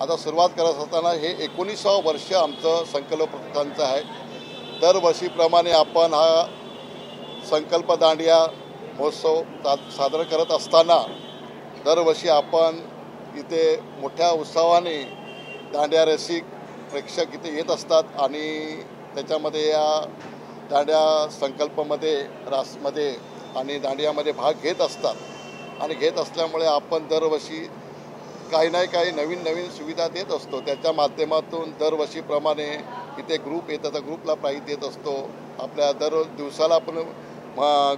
आता सुरुवात करत असताना हे 19वं वर्ष आमचं संकल्प प्रतिष्ठानचं आहे। दरवर्षीप्रमाणे आपण हा संकल्प दांडिया महोत्सव सादर करत असताना दरवर्षी आपण इथे मोठ्या उत्साहाने दांडिया रसिक प्रेक्षक इथे येत असतात आणि त्याच्यामध्ये या दांडिया संकल्पमध्ये रासमध्ये आणि दांडियामध्ये भाग घेत असतात आणि घेत असल्यामुळे आपण दरवर्षी काही ना काही नवीन नवीन सुविधा देत असतो। त्याच्या माध्यमातून दरवर्षीप्रमाणे इथे ग्रुप येतात, ग्रुपला प्राईज देत असतो। आपल्या दर दिवसाला आपण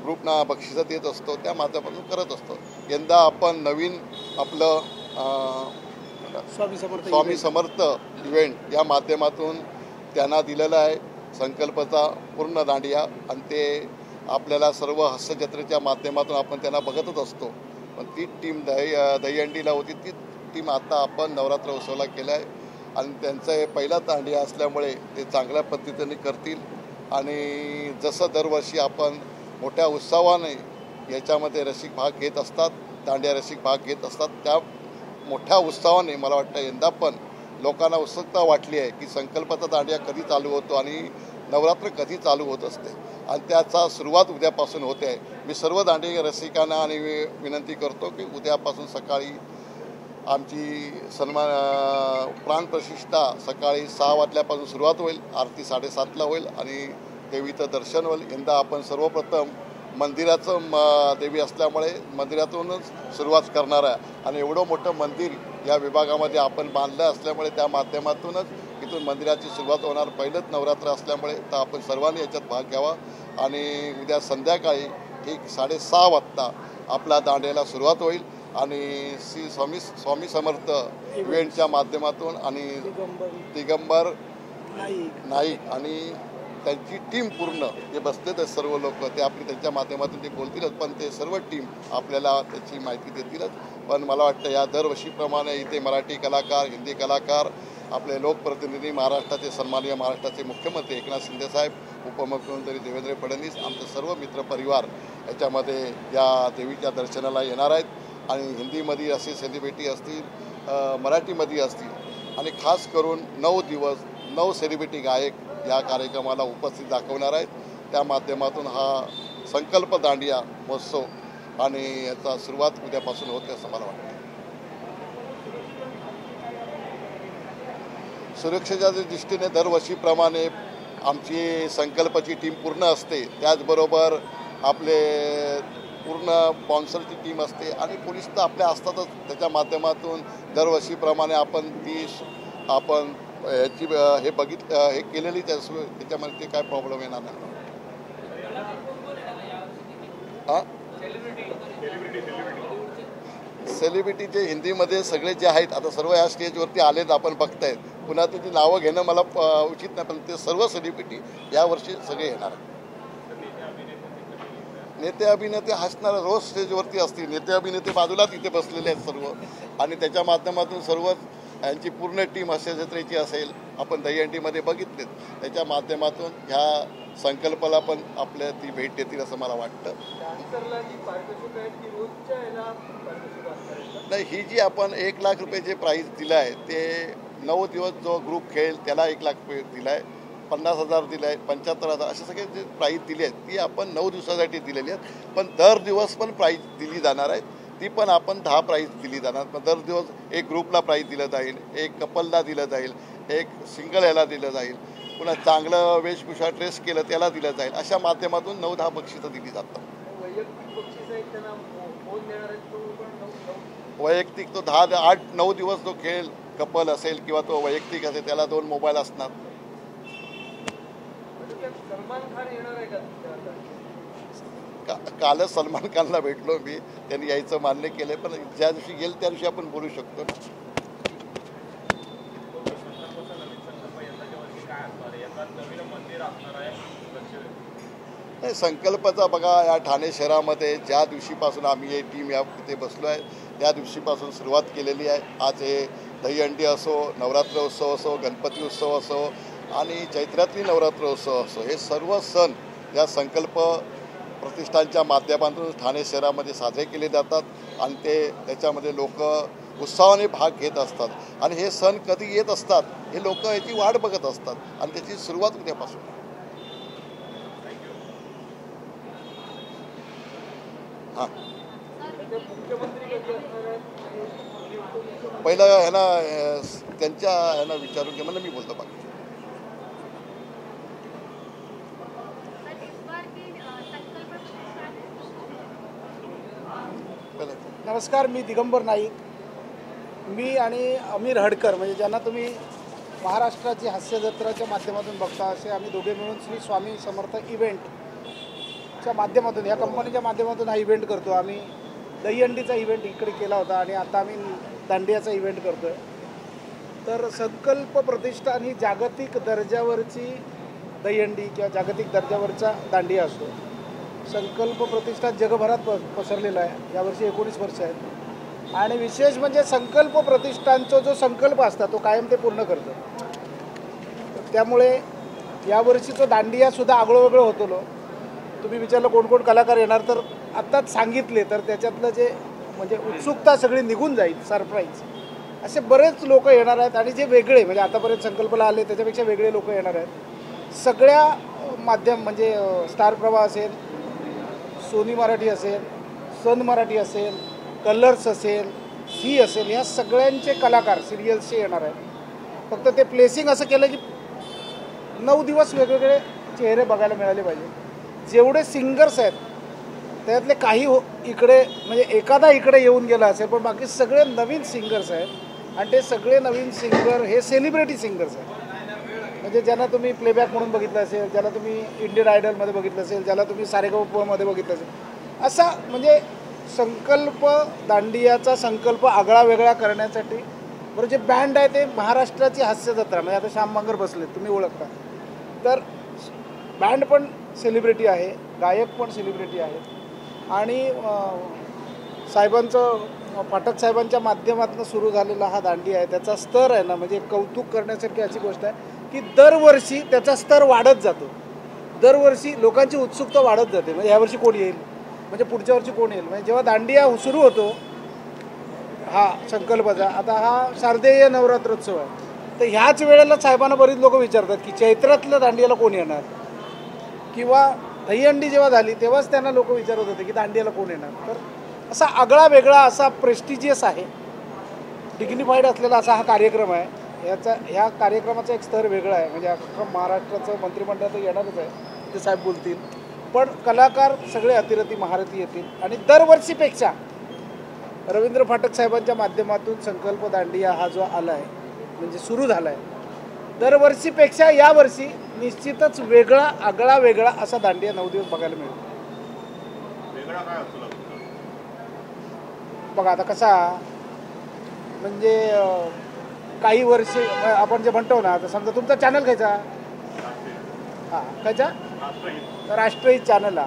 ग्रुपना बक्षिसं देत असतो, त्या माध्यमातून करत असतो। यंदा आपण नवीन आपलं स्वामी समर्थ इव्हेंट या माध्यमातून त्यांना दिलेलं आहे संकल्पचा पूर्ण दांडिया आणि ते आपल्याला सर्व हास्यजत्रेच्या माध्यमातून आपण त्यांना बघतच असतो। पण ती टीम दहीहंडीला होती, ती टीम आता आपण नवरात्र उत्सवाला केलं आहे आणि त्यांचं हे पहिला दांडिया असल्यामुळे ते चांगल्या पद्धतीने करतील आणि जसं दरवर्षी आपण मोठ्या उत्साहाने याच्यामध्ये रसिक भाग घेत असतात, दांडिया रसिक भाग घेत असतात, त्या मोठ्या उत्साहाने मला वाटतं यंदा पण लोकांना उत्सुकता वाटली आहे की संकल्पाचा दांडिया कधी चालू होतो आणि नवरात्र कधी चालू होत असते आणि त्याचा सुरुवात उद्यापासून होते आहे। मी सर्व दांडिया रसिकांना आणि विनंती करतो की उद्यापासून सकाळी आमची प्राणप्रतिष्ठा सकाळी 6 वाजल्यापासून सुरुवात होईल, आरती 7:30ला होईल आणि देवीचं दर्शन होईल। यंदा आपण सर्वप्रथम मंदिराचं देवी असल्यामुळे मंदिरातूनच सुरुवात करणार आहे आणि एवढं मोठं मंदिर या विभागामध्ये आपण बांधलं असल्यामुळे त्या माध्यमातूनच इथून मंदिराची सुरुवात होणार। पहिलंच नवरात्र असल्यामुळे तर आपण सर्वांनी याच्यात भाग घ्यावा आणि उद्या संध्याकाळी ठीक 6:30 वाजता आपला दांडियाला सुरुवात होईल आणि स्वामी समर्थ इव्हेंटच्या माध्यमातून आणि दिगंबर नाईक आणि त्यांची टीम पूर्ण जे बसले ते सर्व लोक ते आपली त्यांच्या माध्यमातून ते बोलतीलच, पण ते सर्व टीम आपल्याला त्याची माहिती देतीलच। पण मला वाटतं या दरवर्षीप्रमाणे इथे मराठी कलाकार, हिंदी कलाकार, आपले लोकप्रतिनिधी, महाराष्ट्राचे सन्माननीय महाराष्ट्राचे मुख्यमंत्री एकनाथ शिंदे साहेब, उपमुख्यमंत्री देवेंद्र फडणवीस, आमचे सर्व मित्रपरिवार याच्यामध्ये या देवीच्या दर्शनाला येणार आहेत आणि हिंदीमध्ये असे सेलिब्रिटी असतील, मराठीमध्ये असतील आणि खास करून 9 दिवस 9 सेलिब्रिटी गायक या कार्यक्रमाला उपस्थित दाखवणार आहेत। त्या माध्यमातून हा संकल्प दांडिया महोत्सव आणि याचा सुरुवात उद्यापासून होते असं मला वाटतं। सुरक्षेच्या दृष्टीने दरवर्षीप्रमाणे आमची संकल्पाची टीम पूर्ण असते, त्याचबरोबर आपले पूर्ण स्पॉन्सरची टीम असते आणि पोलीस तर आपल्या असतातच। त्याच्या माध्यमातून दरवर्षीप्रमाणे आपण याची हे हे केलेली त्याच्यामध्ये काय प्रॉब्लेम येणार नाही। सेलिब्रिटीचे हिंदीमध्ये सगळे जे आहेत आता सर्व या स्टेजवरती आलेत, आपण बघतायत। पुन्हा त्याची नावं घेणं मला उचित नाही, पण ते सर्व सेलिब्रिटी यावर्षी सगळे येणार आहेत। नेते अभिनेते हसणार रोज स्टेजवरती असतील, नेते अभिनेते बाजूला तिथे बसलेले आहेत सर्व आणि त्याच्या माध्यमातून सर्व यांची पूर्ण टीम हास्यजत्रेची असेल, आपण दहीहंडीमध्ये बघितलेत। त्याच्या माध्यमातून ह्या संकल्पाला पण आपल्या ती भेट देतील असं मला वाटतं। नाही, ही जी आपण 1 लाख रुपये प्राईज दिलं आहे ते 9 दिवस जो ग्रुप खेळेल त्याला 1 लाख रुपये दिला आहे, 50,000 दिले आहेत, 75,000 असे सगळे जे प्राईज दिली आहेत ती आपण 9 दिवसासाठी दिलेली आहेत। पण दर दिवस पण प्राईज दिली जाणार आहेत, ती पण आपण 10 प्राईज दिली जाणार। पण दर दिवस एक ग्रुपला प्राईज दिलं जाईल, एक कपलला दिलं जाईल, एक सिंगल ह्याला दिलं जाईल, पुन्हा चांगलं वेशभूषा ड्रेस केलं त्याला दिलं जाईल। अशा माध्यमातून 9-10 बक्षिसं दिली जातात। वैयक्तिक तो 8-9 दिवस जो खेळ कपल असेल किंवा तो वैयक्तिक असेल त्याला 2 मोबाईल असणार। कालच सलमान खानला भेटलो मी, त्यांनी यायचं मान्य केलंय, पण ज्या दिवशी गेल त्या दिवशी आपण बोलू शकतो। नाही, संकल्पाचा बघा या ठाणे शहरामध्ये ज्या दिवशीपासून आम्ही ही टीम या तिथे बसलो आहे त्या दिवशीपासून सुरुवात केलेली आहे। आज हे दहीहंडी असो, नवरात्र उत्सव असो, गणपती उत्सव असो आणि चैत्रातली नवरात्र उत्सव असो, हे सर्व सण या संकल्प प्रतिष्ठानच्या माध्यमातून ठाणे शहरामध्ये साजरे केले जातात आणि त्याच्यामध्ये लोक उत्साहाने भाग घेत असतात आणि हे सण कधी येत असतात हे लोक याची वाट बघत असतात आणि त्याची सुरुवात उद्यापासून. हां, पहिलं ह्यांना त्यांच्या ह्यांना विचारून घे, म्हणजे मी बोलतो बाकी. नमस्कार, मी दिगंबर नाईक. मी आणि अमीर हडकर म्हणजे ज्यांना तुम्ही महाराष्ट्राची हास्यजत्राच्या माध्यमातून बघता, असे आम्ही दोघे मिळून श्री स्वामी समर्थ इव्हेंटच्या माध्यमातून, या कंपनीच्या माध्यमातून हा इव्हेंट करतो. आम्ही दहीहंडीचा इव्हेंट इकडे केला होता आणि आता आम्ही दांडियाचा इव्हेंट करतो आहे. तर संकल्प प्रतिष्ठान ही जागतिक दर्जावरची दहीहंडी किंवा जागतिक दर्जावरचा दांडिया असतो. संकल्प प्रतिष्ठान जगभरात पसरलेला आहे. यावर्षी 19 वर्ष आहेत आणि विशेष म्हणजे संकल्प प्रतिष्ठानचा जो संकल्प असता तो कायम ते पूर्ण करतं. त्यामुळे यावर्षी तो दांडियासुद्धा आगळं वेगळं होतो. तुम्ही विचारलं कोण कोण कलाकार येणार, तर आत्ताच सांगितले तर त्याच्यातलं जे म्हणजे उत्सुकता सगळी निघून जाईल. सरप्राईज असे बरेच लोक येणार आहेत आणि जे वेगळे म्हणजे आतापर्यंत संकल्पला आले त्याच्यापेक्षा वेगळे लोक येणार आहेत. सगळ्या माध्यम म्हणजे स्टार प्रवाह असेल, सोनी मराठी असेल, सन मराठी असेल, कलर्स असेल, झी असेल, ह्या सगळ्यांचे कलाकार सिरियल्सचे येणार आहेत. फक्त ते प्लेसिंग असं केलं की 9 दिवस वेगवेगळे चेहरे बघायला मिळाले पाहिजे. जेवढे सिंगर्स आहेत त्यातले काही इकडे म्हणजे एखादा इकडे येऊन गेला असेल, पण बाकी सगळे नवीन सिंगर्स आहेत आणि ते सगळे नवीन सिंगर हे सेलिब्रिटी सिंगर्स आहेत. म्हणजे ज्यांना तुम्ही प्लेबॅक म्हणून बघितलं असेल, ज्याला तुम्ही इंडियन आयडलमध्ये बघितलं असेल, ज्याला तुम्ही सारेगमपमध्ये बघितलं असेल, असा म्हणजे संकल्प दांडियाचा संकल्प आगळा वेगळा करण्यासाठी बरं जे बँड आहे ते महाराष्ट्राची हास्यजत्रा म्हणजे आता श्याम बांगर बसले तुम्ही ओळखता, तर बँड पण सेलिब्रिटी आहे, गायक पण सेलिब्रिटी आहेत आणि साहेबांचं फाटक साहेबांच्या माध्यमातून सुरू झालेला हा दांडिया आहे. त्याचा स्तर आहे ना म्हणजे कौतुक करण्यासारखी अशी गोष्ट आहे की दरवर्षी त्याचा स्तर वाढत जातो. दरवर्षी लोकांची उत्सुकता वाढत जाते. म्हणजे यावर्षी कोण येईल, म्हणजे पुढच्या वर्षी कोण येईल. म्हणजे जेव्हा दांडिया सुरू होतो हा संकल्पाचा, आता हा शारदीय नवरात्रोत्सव आहे, तर ह्याच वेळेला साहेबांना बरीच लोक विचारतात की चैत्रातल्या दांडियाला कोण येणार, किंवा दहीहंडी जेव्हा झाली तेव्हाच त्यांना लोक विचारत होते की दांडियाला कोण येणार. तर असा आगळा वेगळा असा प्रेस्टिजियस आहे, डिग्निफाईड असलेला असा हा कार्यक्रम आहे. ह्या कार्यक्रमाचा एक स्तर वेगळा आहे. म्हणजे अख्खं महाराष्ट्राचं मंत्रिमंडळ तर येणारच आहे, ते साहेब बोलतील, पण कलाकार सगळे अतिरथी महारथी येतील. आणि दरवर्षीपेक्षा रवींद्र फाटक साहेबांच्या माध्यमातून संकल्प दांडिया हा जो आला आहे म्हणजे सुरू झाला आहे, दरवर्षीपेक्षा यावर्षी निश्चितच वेगळा आगळा वेगळा असा दांडिया 9 दिवस बघायला मिळेल. बघा आता कसा म्हणजे काही वर्षे आपण जे म्हणतो ना, आता समजा तुमचा चॅनल खायचा, हां खायचा राष्ट्रहित चॅनल हा,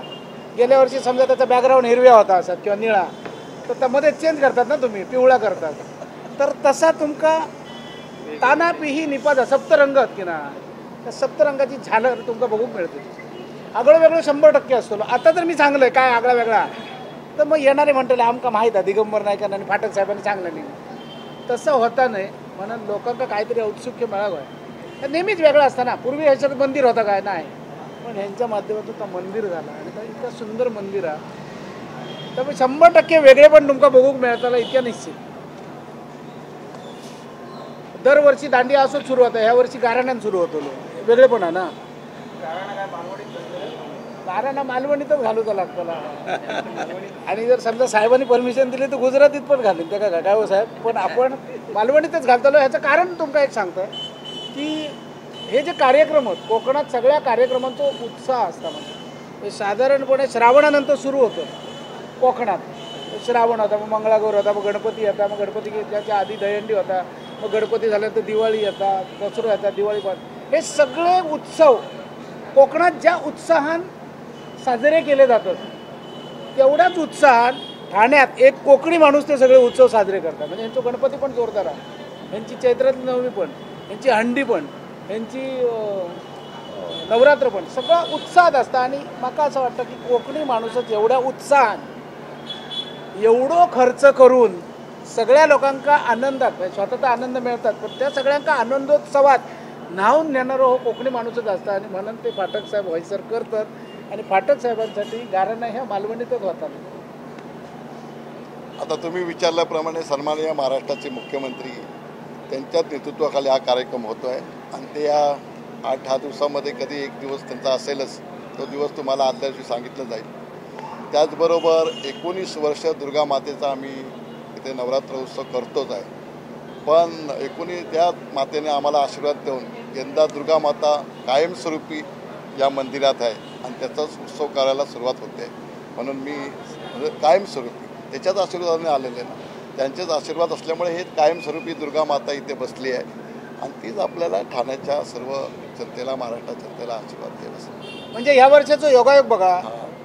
गेल्या वर्षी समजा त्याचा बॅकग्राऊंड हिरव्या होता असत किंवा निळा, तर त्यामध्ये चेंज करतात ना तुम्ही, पिवळा करतात. तर तसा तुमका ताना पिही निपादा सप्तरंगात की ना, त्या सप्तरंगाची झालर तुमका बघूक मिळते. आगळं वेगळं 100% असतो. आता तर मी चांगलं आहे काय आगळा वेगळा, तर मग येणारे म्हणतले आमका माहीत आहे दिगंबर नाईकांना आणि फाटक साहेबांनी चांगलं नाही. तसं होता नाही म्हणून लोकांना काहीतरी औत्सुक्य मिळावं आहे. नेहमीच वेगळं असतं ना. पूर्वी ह्याच्यात मंदिर होतं काय नाही, पण ह्यांच्या माध्यमातून तर मंदिर झाला आणि तर इतकं सुंदर मंदिर आहे. त्यामुळे 100% वेगळे पण तुमका बघूक मिळताला इतक्या निश्चित. दरवर्षी दांडिया असंच सुरू होतं. ह्या वर्षी गाराण्यानं सुरू होतो वेगळेपणा ना. गाराणा मालवणीतच घालूचा लागतो आणि जर समजा साहेबांनी परमिशन दिली तर गुजरातीत पण घालीन त्या काय हो साहेब, पण आपण मालवणीतच घालतो. ह्याचं कारण तुमका एक सांगतं की हे जे कार्यक्रम आहेत कोकणात सगळ्या कार्यक्रमांचा उत्साह असता. म्हणजे साधारणपणे श्रावणानंतर सुरू होतं कोकणात. श्रावण होता, मग मंगळागौर होता, मग गणपती येता, मग गणपती त्याच्या आधी दहीहंडी होता, मग गणपती झाल्यानंतर दिवाळी येतात, दसरा येतात, दिवाळी पण. हे सगळे उत्सव कोकणात ज्या उत्साहान साजरे केले जातात तेवढ्याच उत्साहात ठाण्यात एक कोकणी माणूस ते सगळे उत्सव साजरे करतात. म्हणजे यांचं गणपती पण जोरदार आहे, यांची चैत्रातली नवमी पण, यांची हंडी पण, यांची नवरात्र पण, सगळं उत्साहात असतं. आणि मला असं वाटतं की कोकणी माणूसच एवढ्या उत्साहात एवढं खर्च करून सगळ्या लोकांका आनंदात म्हणजे स्वतःचा आनंद मिळतात पण त्या सगळ्यांका आनंदोत्सवात न्हावून नेणारो हो कोकणी माणूसच असता आणि म्हणून ते फाटक साहेब व्हॉइसर करतात आणि फाटक साहेबांसाठी गाराणा ह्या मालवणीतच होतात. आता तुम्ही विचारल्याप्रमाणे सन्माननीय महाराष्ट्राचे मुख्यमंत्री त्यांच्या नेतृत्वाखाली हा कार्यक्रम होतो आहे आणि ते या 8-10 दिवसामध्ये कधी एक दिवस त्यांचा असेलच, तो दिवस तुम्हाला आदल्या दिवशी सांगितलं जाईल. त्याचबरोबर 19 वर्ष दुर्गा मातेचा आम्ही इथे नवरात्र उत्सव करतोच आहे, पण त्या मातेने आम्हाला आशीर्वाद देऊन यंदा दुर्गा माता कायमस्वरूपी या मंदिरात आहे आणि त्याचाच उत्सव करायला सुरुवात होते. म्हणून मी कायमस्वरूपी त्याच्याच आशीर्वादाने आलेले ना, त्यांचेच आशीर्वाद असल्यामुळे हे कायमस्वरूपी दुर्गा माता इथे बसली आहे आणि तीच आपल्याला ठाण्याच्या सर्व जनतेला, महाराष्ट्र जनतेला आशीर्वाद देत असते. म्हणजे या वर्षाचं योगायोग बघा,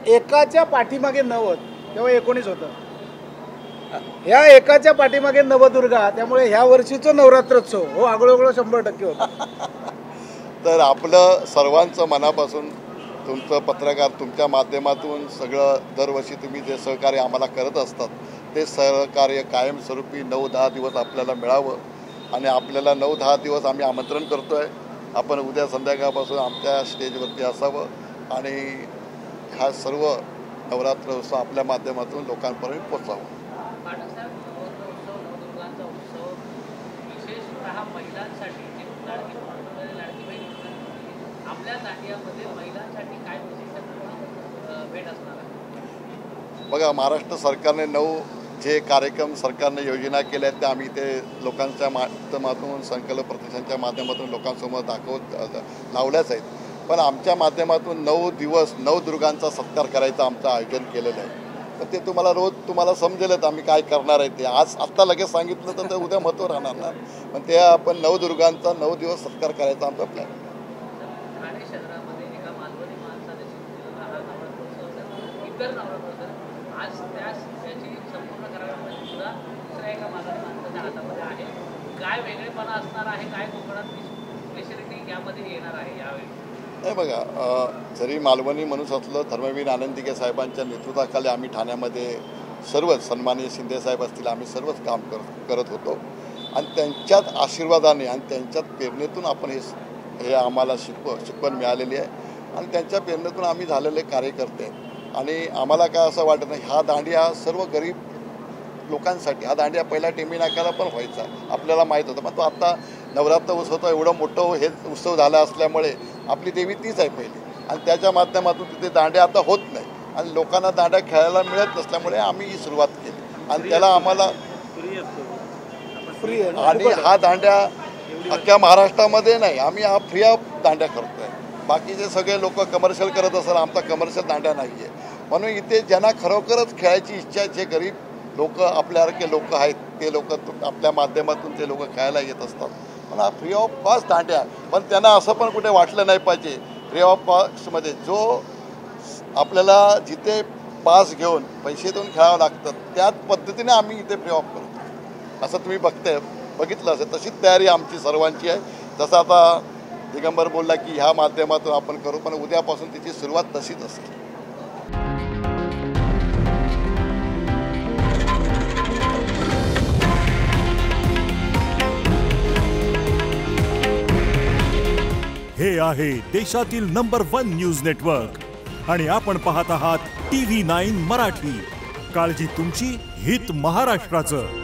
एकाच्या पाठीमागे 90 तेव्हा 19 होतं, ह्या एकाच्या पाठीमागे नवदुर्गा, त्यामुळे ह्या वर्षीचं नवरात्रोत्सव हो आगळोगळं 100% होतं. तर आपलं सर्वांचं मनापासून तुमचं पत्रकार तुमच्या माध्यमातून सगळं दरवर्षी तुम्ही जे सहकार्य आम्हाला करत असतात ते सहकार्य कायमस्वरूपी 9-10 दिवस आपल्याला मिळावं आणि आपल्याला 9-10 दिवस आम्ही आमंत्रण करतो आहे. आपण उद्या संध्याकाळपासून आमच्या स्टेजवरती असावं आणि हा सर्व नवरात्र उत्सव आपल्या माध्यमातून लोकांपर्यंत पोचावं. बघा, महाराष्ट्र सरकारने 9 जे कार्यक्रम सरकारने योजना केल्या आहेत त्या आम्ही ते लोकांच्या माध्यमातून संकल्प प्रतिष्ठानच्या माध्यमातून लोकांसमोर लावल्याच आहेत. पण आमच्या माध्यमातून 9 दिवस 9 दुर्गांचा सत्कार करायचं आमचं आयोजन केलेलं आहे. तर ते तुम्हाला समजेलच आम्ही काय करणार आहे. ते आत्ता लगेच सांगितलं तर ते उद्या महत्त्व राहणार ना, पण ते आपण 9 दुर्गांचा 9 दिवस सत्कार करायचा आमचा प्लॅन. नाही बघा, जरी मालवणी माणूस असलं, धर्मवीर आनंदिके साहेबांच्या नेतृत्वाखाली आम्ही ठाण्यामध्ये सर्वच सन्माननीय शिंदेसाहेब असतील आम्ही सर्वच काम करत होतो आणि त्यांच्याच आशीर्वादाने आणि त्यांच्याच प्रेरणेतून आपण हे आम्हाला शिकवण मिळालेली आहे आणि त्यांच्या प्रेरणेतून आम्ही झालेले कार्यकर्ते. आणि आम्हाला काय असं वाटत नाही, हा दांडिया सर्व गरीब लोकांसाठी, हा दांडिया पहिल्या टेमी नाक्याला पण व्हायचा आपल्याला माहीत होतं, पण तो आता नवरात्र उत्सव एवढं मोठं हे उत्सव झाला असल्यामुळे आपली देवी तीच आहे पहिली आणि त्याच्या माध्यमातून तिथे दांड्या आता होत नाही आणि लोकांना दांड्या खेळायला मिळत नसल्यामुळे आम्ही ही सुरुवात केली आणि त्याला आम्हाला फ्री आणि हा दांड्या अख्ख्या महाराष्ट्रामध्ये नाही, आम्ही हा फ्री ऑफ दांड्या करतो आहे. बाकीचे सगळे लोक कमर्शियल करत असेल, आमचा कमर्शियल दांड्या नाही आहे. म्हणून इथे ज्यांना खरोखरच खेळायची इच्छा, जे गरीब लोक आपल्यासारखे लोक आहेत ते लोक आपल्या माध्यमातून ते लोक खेळायला येत असतात. पण हा फ्री ऑफ कॉस्ट दांड्या, पण त्यांना असं पण कुठे वाटलं नाही पाहिजे फ्री ऑफ कॉस्टमध्ये जो आपल्याला जिथे पास घेऊन पैसे देऊन खेळावं लागतं त्याच पद्धतीने आम्ही इथे फ्री ऑफ करतो. असं तुम्ही बघितलं असेल, तशीच तयारी आमची सर्वांची आहे. जसं आता दिगंबर बोलला की ह्या माध्यमातून आपण करू, पण उद्यापासून तिची सुरुवात तशीच असेल. हे आहे देशातील नंबर 1 न्यूज नेटवर्क आणि आपण पाहत आहात TV9 मराठी. काळजी तुमची, हित महाराष्ट्राचं.